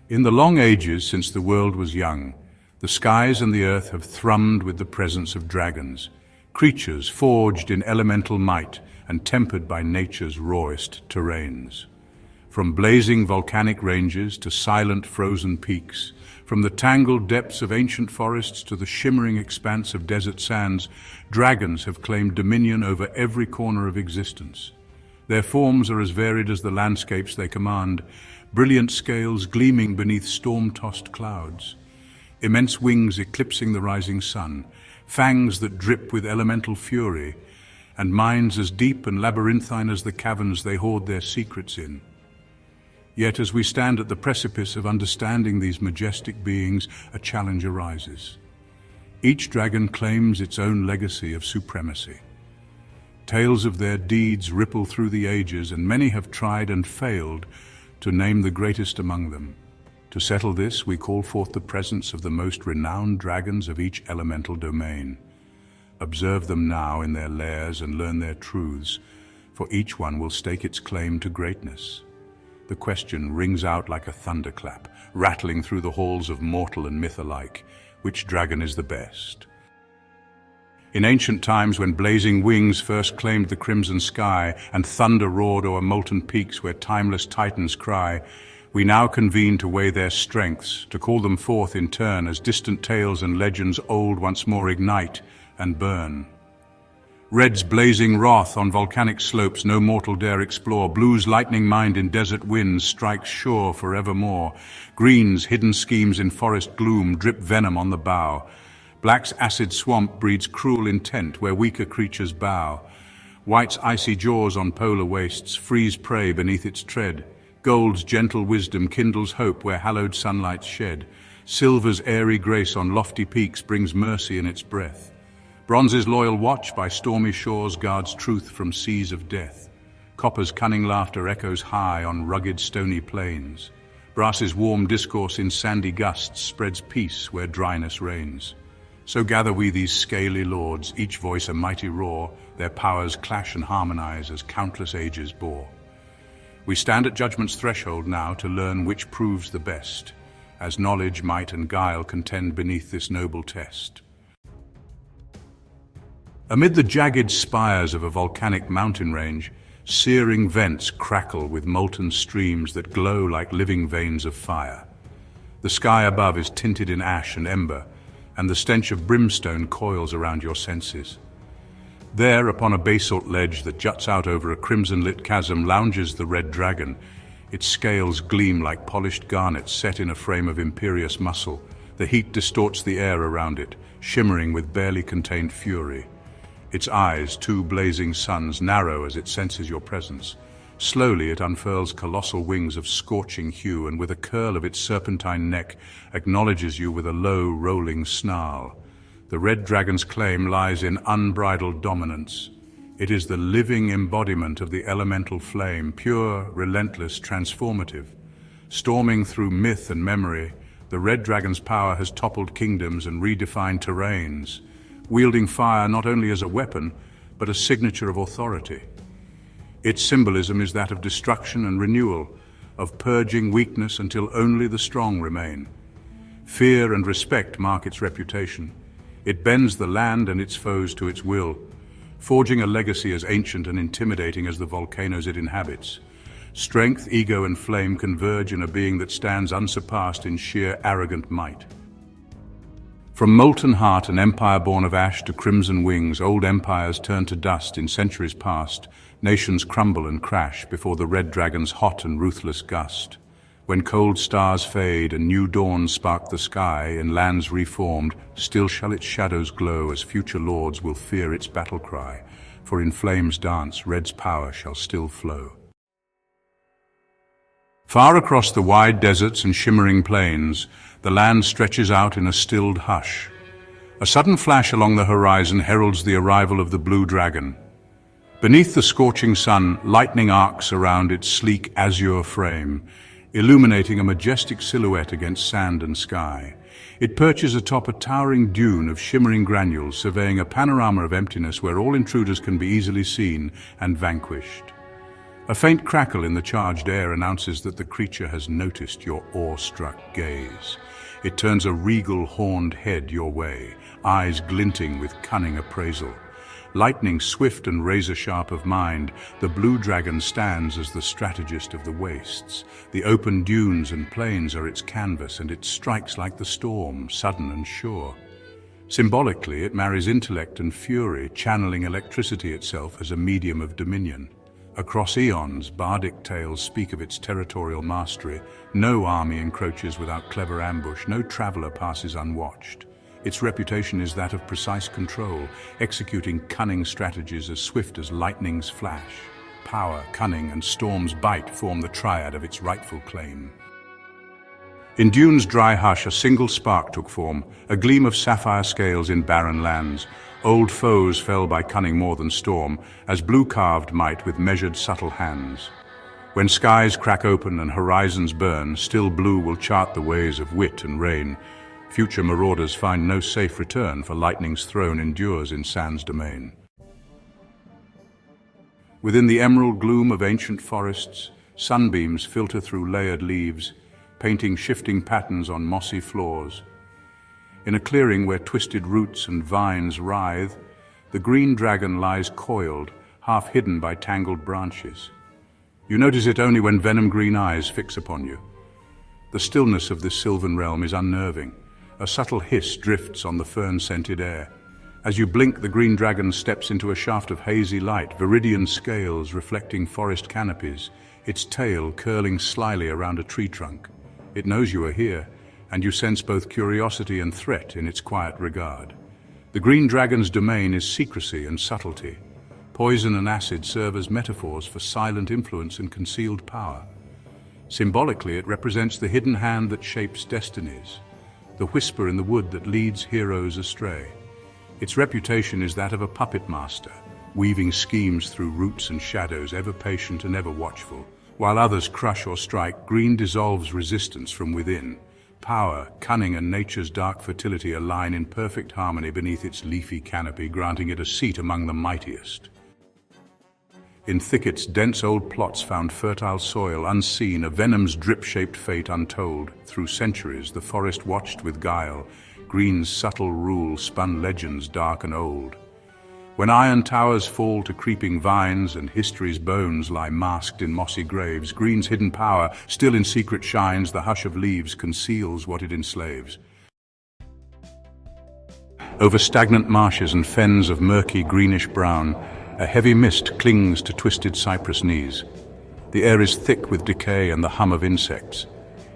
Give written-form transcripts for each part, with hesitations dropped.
In the long ages since the world was young, the skies and the earth have thrummed with the presence of dragons, creatures forged in elemental might and tempered by nature's rawest terrains. From blazing volcanic ranges to silent frozen peaks, from the tangled depths of ancient forests to the shimmering expanse of desert sands, dragons have claimed dominion over every corner of existence. Their forms are as varied as the landscapes they command, brilliant scales gleaming beneath storm-tossed clouds, immense wings eclipsing the rising sun, fangs that drip with elemental fury, and minds as deep and labyrinthine as the caverns they hoard their secrets in. Yet as we stand at the precipice of understanding these majestic beings, a challenge arises. Each dragon claims its own legacy of supremacy. Tales of their deeds ripple through the ages, and many have tried and failed to name the greatest among them. To settle this, we call forth the presence of the most renowned dragons of each elemental domain. Observe them now in their lairs and learn their truths, for each one will stake its claim to greatness. The question rings out like a thunderclap, rattling through the halls of mortal and myth alike. Which dragon is the best? In ancient times, when blazing wings first claimed the crimson sky and thunder roared o'er molten peaks where timeless titans cry, we now convene to weigh their strengths, to call them forth in turn as distant tales and legends old once more ignite and burn. Red's blazing wrath on volcanic slopes no mortal dare explore. Blue's lightning mind in desert winds strikes sure forevermore. Green's hidden schemes in forest gloom drip venom on the bough. Black's acid swamp breeds cruel intent where weaker creatures bow. White's icy jaws on polar wastes freeze prey beneath its tread. Gold's gentle wisdom kindles hope where hallowed sunlight's shed. Silver's airy grace on lofty peaks brings mercy in its breath. Bronze's loyal watch by stormy shores guards truth from seas of death. Copper's cunning laughter echoes high on rugged stony plains. Brass's warm discourse in sandy gusts spreads peace where dryness reigns. So gather we these scaly lords, each voice a mighty roar, their powers clash and harmonize as countless ages bore. We stand at judgment's threshold now to learn which proves the best, as knowledge, might, and guile contend beneath this noble test. Amid the jagged spires of a volcanic mountain range, searing vents crackle with molten streams that glow like living veins of fire. The sky above is tinted in ash and ember, and the stench of brimstone coils around your senses. There, upon a basalt ledge that juts out over a crimson-lit chasm, lounges the red dragon. Its scales gleam like polished garnets set in a frame of imperious muscle. The heat distorts the air around it, shimmering with barely contained fury. Its eyes, two blazing suns, narrow as it senses your presence. Slowly it unfurls colossal wings of scorching hue, and with a curl of its serpentine neck acknowledges you with a low, rolling snarl. The red dragon's claim lies in unbridled dominance. It is the living embodiment of the elemental flame, pure, relentless, transformative. Storming through myth and memory, the red dragon's power has toppled kingdoms and redefined terrains, wielding fire not only as a weapon, but a signature of authority. Its symbolism is that of destruction and renewal, of purging weakness until only the strong remain. Fear and respect mark its reputation. It bends the land and its foes to its will, forging a legacy as ancient and intimidating as the volcanoes it inhabits. Strength, ego, and flame converge in a being that stands unsurpassed in sheer arrogant might. From molten heart and empire born of ash to crimson wings, old empires turn to dust in centuries past. Nations crumble and crash before the red dragon's hot and ruthless gust. When cold stars fade and new dawns spark the sky in lands reformed, still shall its shadows glow as future lords will fear its battle cry. For in flames dance, red's power shall still flow. Far across the wide deserts and shimmering plains, the land stretches out in a stilled hush. A sudden flash along the horizon heralds the arrival of the blue dragon. Beneath the scorching sun, lightning arcs around its sleek azure frame, illuminating a majestic silhouette against sand and sky. It perches atop a towering dune of shimmering granules, surveying a panorama of emptiness where all intruders can be easily seen and vanquished. A faint crackle in the charged air announces that the creature has noticed your awestruck gaze. It turns a regal horned head your way, eyes glinting with cunning appraisal. Lightning swift and razor-sharp of mind, the blue dragon stands as the strategist of the wastes. The open dunes and plains are its canvas, and it strikes like the storm, sudden and sure. Symbolically, it marries intellect and fury, channeling electricity itself as a medium of dominion. Across eons, bardic tales speak of its territorial mastery. No army encroaches without clever ambush, no traveler passes unwatched. Its reputation is that of precise control, executing cunning strategies as swift as lightning's flash. Power, cunning, and storm's bite form the triad of its rightful claim. In Dune's dry hush, a single spark took form, a gleam of sapphire scales in barren lands. Old foes fell by cunning more than storm, as blue carved might with measured subtle hands. When skies crack open and horizons burn, still blue will chart the ways of wit and rain. Future marauders find no safe return, for lightning's throne endures in sand's domain. Within the emerald gloom of ancient forests, sunbeams filter through layered leaves, painting shifting patterns on mossy floors. In a clearing where twisted roots and vines writhe, the green dragon lies coiled, half hidden by tangled branches. You notice it only when venom-green eyes fix upon you. The stillness of this sylvan realm is unnerving. A subtle hiss drifts on the fern-scented air. As you blink, the green dragon steps into a shaft of hazy light, viridian scales reflecting forest canopies, its tail curling slyly around a tree trunk. It knows you are here, and you sense both curiosity and threat in its quiet regard. The green dragon's domain is secrecy and subtlety. Poison and acid serve as metaphors for silent influence and concealed power. Symbolically, it represents the hidden hand that shapes destinies, the whisper in the wood that leads heroes astray. Its reputation is that of a puppet master, weaving schemes through roots and shadows, ever patient and ever watchful. While others crush or strike, green dissolves resistance from within. Power, cunning, and nature's dark fertility align in perfect harmony beneath its leafy canopy, granting it a seat among the mightiest. In thickets, dense old plots found fertile soil unseen, a venom's drip-shaped fate untold. Through centuries, the forest watched with guile. Green's subtle rule spun legends dark and old. When iron towers fall to creeping vines and history's bones lie masked in mossy graves, green's hidden power still in secret shines. The hush of leaves conceals what it enslaves. Over stagnant marshes and fens of murky greenish-brown, a heavy mist clings to twisted cypress knees. The air is thick with decay and the hum of insects.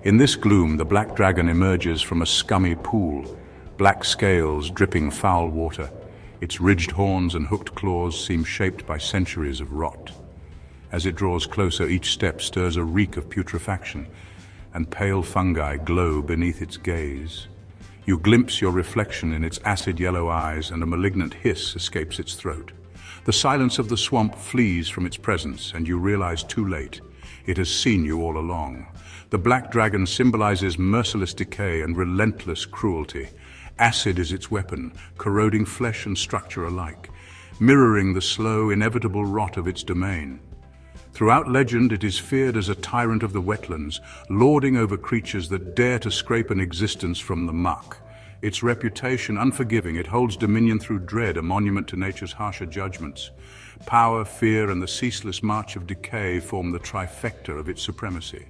In this gloom, the black dragon emerges from a scummy pool, black scales dripping foul water. Its ridged horns and hooked claws seem shaped by centuries of rot. As it draws closer, each step stirs a reek of putrefaction, and pale fungi glow beneath its gaze. You glimpse your reflection in its acid yellow eyes, and a malignant hiss escapes its throat. The silence of the swamp flees from its presence, and you realize too late, it has seen you all along. The black dragon symbolizes merciless decay and relentless cruelty. Acid is its weapon, corroding flesh and structure alike, mirroring the slow, inevitable rot of its domain. Throughout legend, it is feared as a tyrant of the wetlands, lording over creatures that dare to scrape an existence from the muck. Its reputation unforgiving, it holds dominion through dread, a monument to nature's harsher judgments. Power, fear, and the ceaseless march of decay form the trifecta of its supremacy.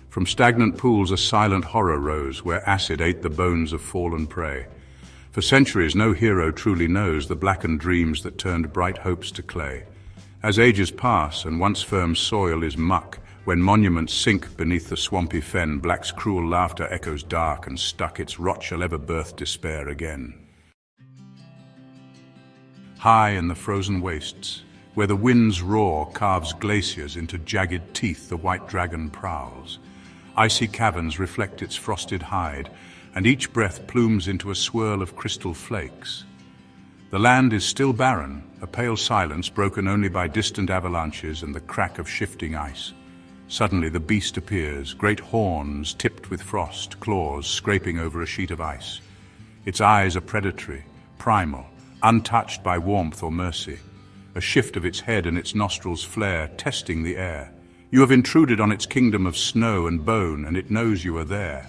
From stagnant pools a silent horror rose, where acid ate the bones of fallen prey. For centuries no hero truly knows the blackened dreams that turned bright hopes to clay. As ages pass and once firm soil is muck, when monuments sink beneath the swampy fen, black's cruel laughter echoes dark and stuck, its rot shall ever birth despair again. High in the frozen wastes, where the wind's roar carves glaciers into jagged teeth, the white dragon prowls. Icy caverns reflect its frosted hide, and each breath plumes into a swirl of crystal flakes. The land is still barren, a pale silence broken only by distant avalanches and the crack of shifting ice. Suddenly the beast appears, great horns tipped with frost, claws scraping over a sheet of ice. Its eyes are predatory, primal, untouched by warmth or mercy. a shift of its head and its nostrils flare, testing the air. You have intruded on its kingdom of snow and bone, and it knows you are there.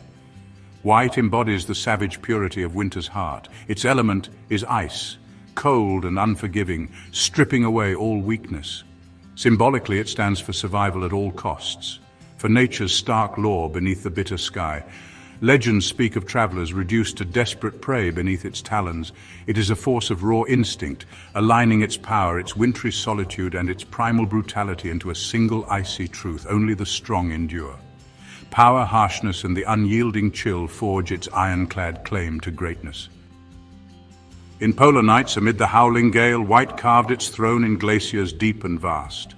White embodies the savage purity of winter's heart. Its element is ice, cold and unforgiving, stripping away all weakness. Symbolically, it stands for survival at all costs, for nature's stark law beneath the bitter sky. Legends speak of travelers reduced to desperate prey beneath its talons. It is a force of raw instinct, aligning its power, its wintry solitude, and its primal brutality into a single icy truth only the strong endure. Power, harshness, and the unyielding chill forge its ironclad claim to greatness. In polar nights, amid the howling gale, white carved its throne in glaciers deep and vast.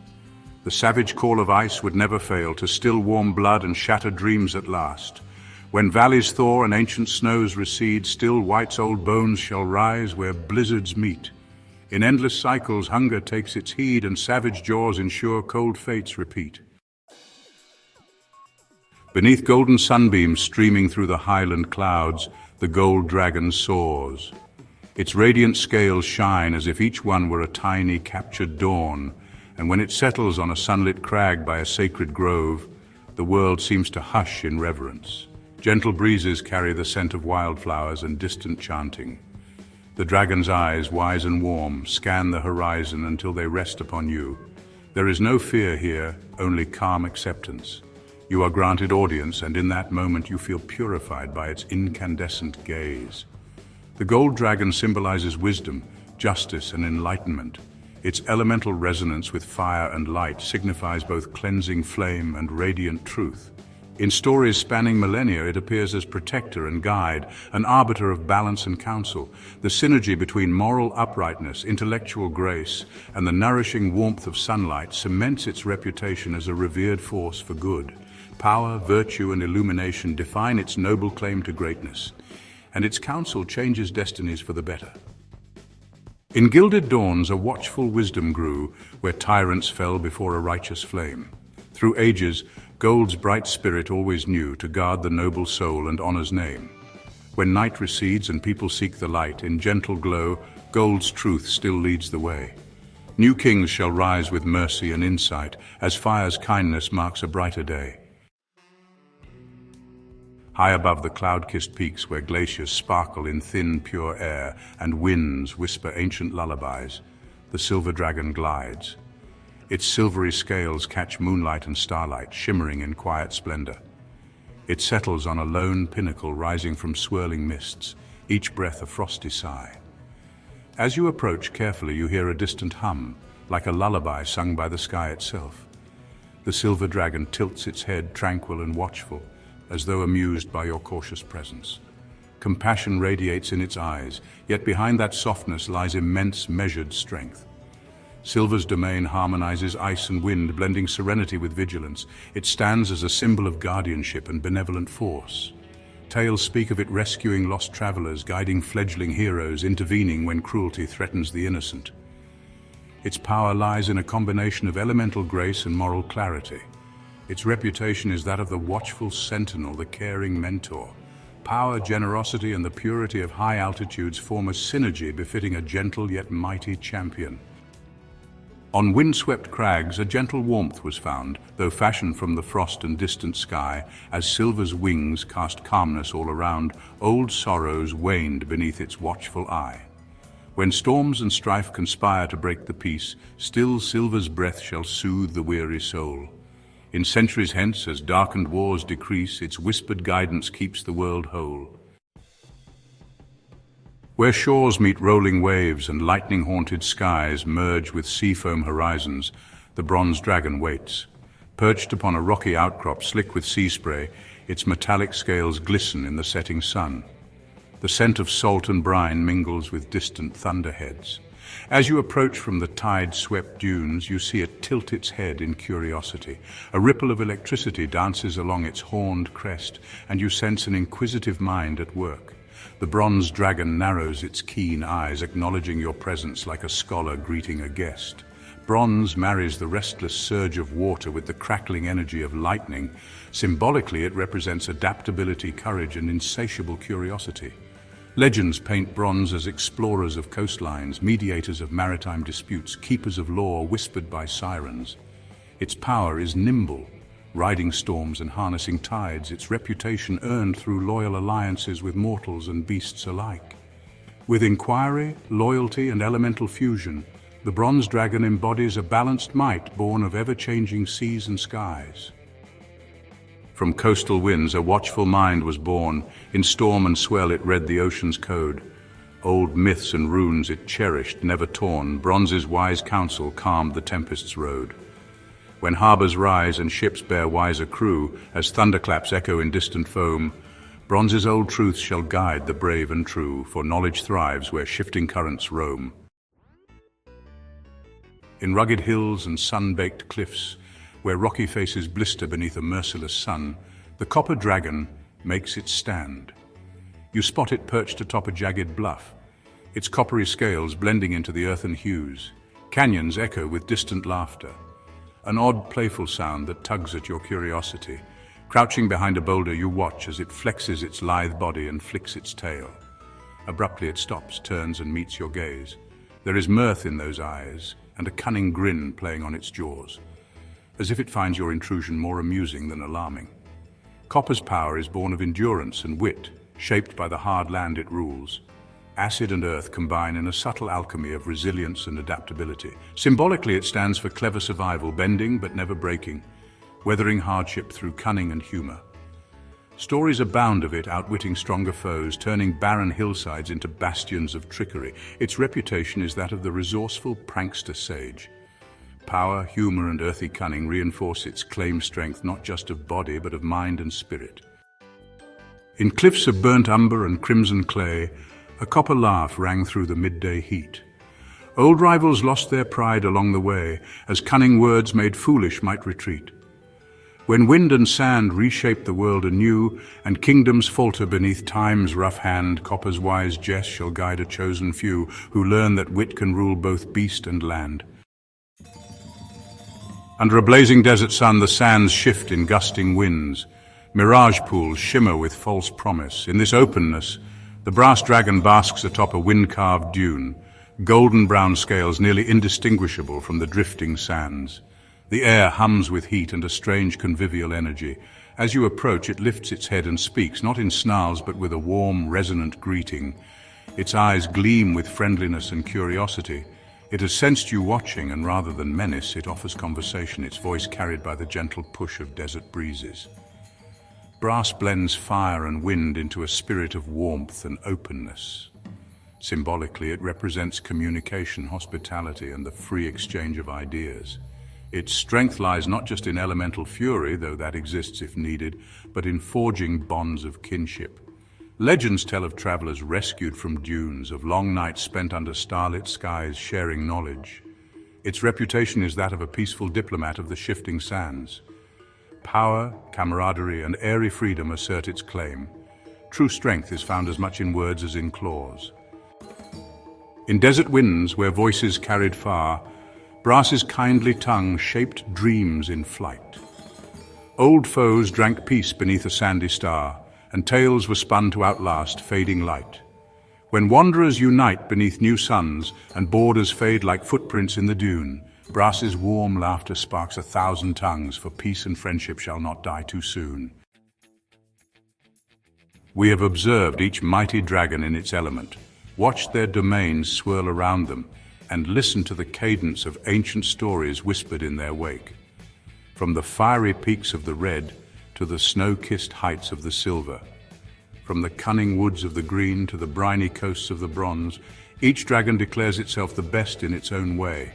The savage call of ice would never fail to still warm blood and shatter dreams at last. When valleys thaw and ancient snows recede, still white's old bones shall rise where blizzards meet. In endless cycles hunger takes its heed, and savage jaws ensure cold fates repeat. Beneath golden sunbeams streaming through the highland clouds, the gold dragon soars. Its radiant scales shine as if each one were a tiny captured dawn, and when it settles on a sunlit crag by a sacred grove, the world seems to hush in reverence. Gentle breezes carry the scent of wildflowers and distant chanting. The dragon's eyes, wise and warm, scan the horizon until they rest upon you. There is no fear here, only calm acceptance. You are granted audience, and in that moment you feel purified by its incandescent gaze. The gold dragon symbolizes wisdom, justice, and enlightenment. Its elemental resonance with fire and light signifies both cleansing flame and radiant truth. In stories spanning millennia, it appears as protector and guide, an arbiter of balance and counsel. The synergy between moral uprightness, intellectual grace, and the nourishing warmth of sunlight cements its reputation as a revered force for good. Power, virtue, and illumination define its noble claim to greatness, and its counsel changes destinies for the better. In gilded dawns a watchful wisdom grew, where tyrants fell before a righteous flame. Through ages, gold's bright spirit always knew to guard the noble soul and honor's name. When night recedes and people seek the light, in gentle glow, gold's truth still leads the way. New kings shall rise with mercy and insight, as fire's kindness marks a brighter day. High above the cloud-kissed peaks where glaciers sparkle in thin, pure air and winds whisper ancient lullabies, the silver dragon glides. Its silvery scales catch moonlight and starlight, shimmering in quiet splendor. It settles on a lone pinnacle rising from swirling mists, each breath a frosty sigh. As you approach carefully, you hear a distant hum, like a lullaby sung by the sky itself. The silver dragon tilts its head, tranquil and watchful, as though amused by your cautious presence. Compassion radiates in its eyes, yet behind that softness lies immense, measured strength. Silver's domain harmonizes ice and wind, blending serenity with vigilance. It stands as a symbol of guardianship and benevolent force. Tales speak of it rescuing lost travelers, guiding fledgling heroes, intervening when cruelty threatens the innocent. Its power lies in a combination of elemental grace and moral clarity. Its reputation is that of the watchful sentinel, the caring mentor. Power, generosity, and the purity of high altitudes form a synergy befitting a gentle yet mighty champion. On windswept crags, a gentle warmth was found, though fashioned from the frost and distant sky. As silver's wings cast calmness all around, old sorrows waned beneath its watchful eye. When storms and strife conspire to break the peace, still silver's breath shall soothe the weary soul. In centuries hence, as darkened wars decrease, its whispered guidance keeps the world whole. Where shores meet rolling waves and lightning-haunted skies merge with sea-foam horizons, the bronze dragon waits. Perched upon a rocky outcrop slick with sea spray, its metallic scales glisten in the setting sun. The scent of salt and brine mingles with distant thunderheads. As you approach from the tide-swept dunes, you see it tilt its head in curiosity. A ripple of electricity dances along its horned crest, and you sense an inquisitive mind at work. The bronze dragon narrows its keen eyes, acknowledging your presence like a scholar greeting a guest. Bronze marries the restless surge of water with the crackling energy of lightning. Symbolically, it represents adaptability, courage, and insatiable curiosity. Legends paint bronze as explorers of coastlines, mediators of maritime disputes, keepers of law whispered by sirens. Its power is nimble, riding storms and harnessing tides, its reputation earned through loyal alliances with mortals and beasts alike. With inquiry, loyalty, and elemental fusion, the bronze dragon embodies a balanced might born of ever-changing seas and skies. From coastal winds a watchful mind was born. In storm and swell it read the ocean's code. Old myths and runes it cherished, never torn. Bronze's wise counsel calmed the tempest's road. When harbors rise and ships bear wiser crew, as thunderclaps echo in distant foam, bronze's old truths shall guide the brave and true, for knowledge thrives where shifting currents roam. In rugged hills and sun-baked cliffs, where rocky faces blister beneath a merciless sun, the copper dragon makes its stand. You spot it perched atop a jagged bluff, its coppery scales blending into the earthen hues. Canyons echo with distant laughter, an odd, playful sound that tugs at your curiosity. Crouching behind a boulder, you watch as it flexes its lithe body and flicks its tail. Abruptly it stops, turns and meets your gaze. There is mirth in those eyes, and a cunning grin playing on its jaws, as if it finds your intrusion more amusing than alarming. Copper's power is born of endurance and wit, shaped by the hard land it rules. Acid and earth combine in a subtle alchemy of resilience and adaptability. Symbolically, it stands for clever survival, bending but never breaking, weathering hardship through cunning and humor. Stories abound of it, outwitting stronger foes, turning barren hillsides into bastions of trickery. Its reputation is that of the resourceful prankster sage. Power, humor, and earthy cunning reinforce its claimed strength not just of body but of mind and spirit. In cliffs of burnt umber and crimson clay, a copper laugh rang through the midday heat. Old rivals lost their pride along the way, as cunning words made foolish might retreat. When wind and sand reshape the world anew, and kingdoms falter beneath time's rough hand, copper's wise jest shall guide a chosen few, who learn that wit can rule both beast and land. Under a blazing desert sun, the sands shift in gusting winds. Mirage pools shimmer with false promise. In this openness, the brass dragon basks atop a wind-carved dune, golden brown scales nearly indistinguishable from the drifting sands. The air hums with heat and a strange convivial energy. As you approach, it lifts its head and speaks, not in snarls but with a warm, resonant greeting. Its eyes gleam with friendliness and curiosity. It has sensed you watching, and rather than menace, it offers conversation, its voice carried by the gentle push of desert breezes. Brass blends fire and wind into a spirit of warmth and openness. Symbolically, it represents communication, hospitality, and the free exchange of ideas. Its strength lies not just in elemental fury, though that exists if needed, but in forging bonds of kinship. Legends tell of travelers rescued from dunes, of long nights spent under starlit skies sharing knowledge. Its reputation is that of a peaceful diplomat of the shifting sands. Power, camaraderie, and airy freedom assert its claim. True strength is found as much in words as in claws. In desert winds, where voices carried far, brass's kindly tongue shaped dreams in flight. Old foes drank peace beneath a sandy star, and tales were spun to outlast fading light. When wanderers unite beneath new suns, and borders fade like footprints in the dune, brass's warm laughter sparks 1,000 tongues, for peace and friendship shall not die too soon. We have observed each mighty dragon in its element, watched their domains swirl around them, and listened to the cadence of ancient stories whispered in their wake. From the fiery peaks of the red to the snow-kissed heights of the silver, from the cunning woods of the green to the briny coasts of the bronze, each dragon declares itself the best in its own way.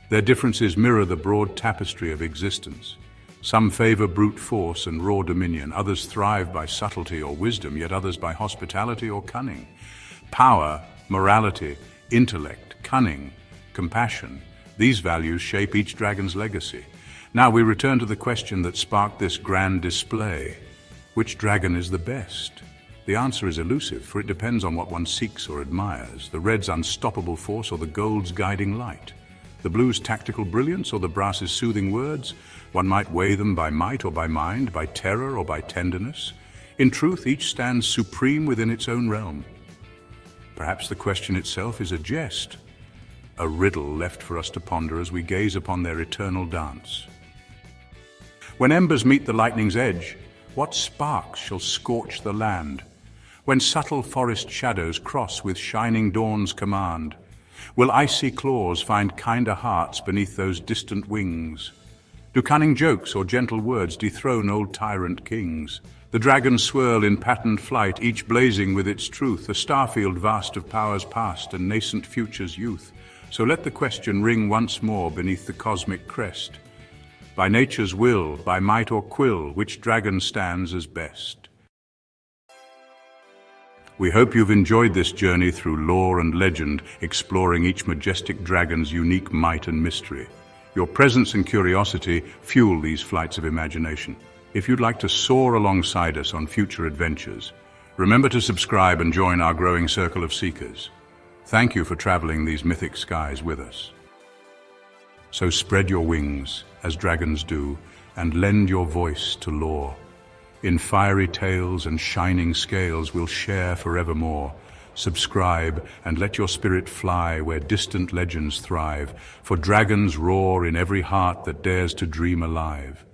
Their differences mirror the broad tapestry of existence. Some favor brute force and raw dominion, others thrive by subtlety or wisdom, yet others by hospitality or cunning. Power, morality, intellect, cunning, compassion, these values shape each dragon's legacy. Now we return to the question that sparked this grand display. Which dragon is the best? The answer is elusive, for it depends on what one seeks or admires, the red's unstoppable force or the gold's guiding light. The blue's tactical brilliance or the brass's soothing words? One might weigh them by might or by mind, by terror or by tenderness. In truth, each stands supreme within its own realm. Perhaps the question itself is a jest, a riddle left for us to ponder as we gaze upon their eternal dance. When embers meet the lightning's edge, what sparks shall scorch the land? When subtle forest shadows cross with shining dawn's command, will icy claws find kinder hearts beneath those distant wings? Do cunning jokes or gentle words dethrone old tyrant kings? The dragons swirl in patterned flight, each blazing with its truth, a starfield vast of powers past and nascent future's youth. So let the question ring once more beneath the cosmic crest. By nature's will, by might or quill, which dragon stands as best? We hope you've enjoyed this journey through lore and legend, exploring each majestic dragon's unique might and mystery. Your presence and curiosity fuel these flights of imagination. If you'd like to soar alongside us on future adventures, remember to subscribe and join our growing circle of seekers. Thank you for traveling these mythic skies with us. So spread your wings, as dragons do, and lend your voice to lore. In fiery tales and shining scales we'll share forevermore. Subscribe and let your spirit fly where distant legends thrive, for dragons roar in every heart that dares to dream alive.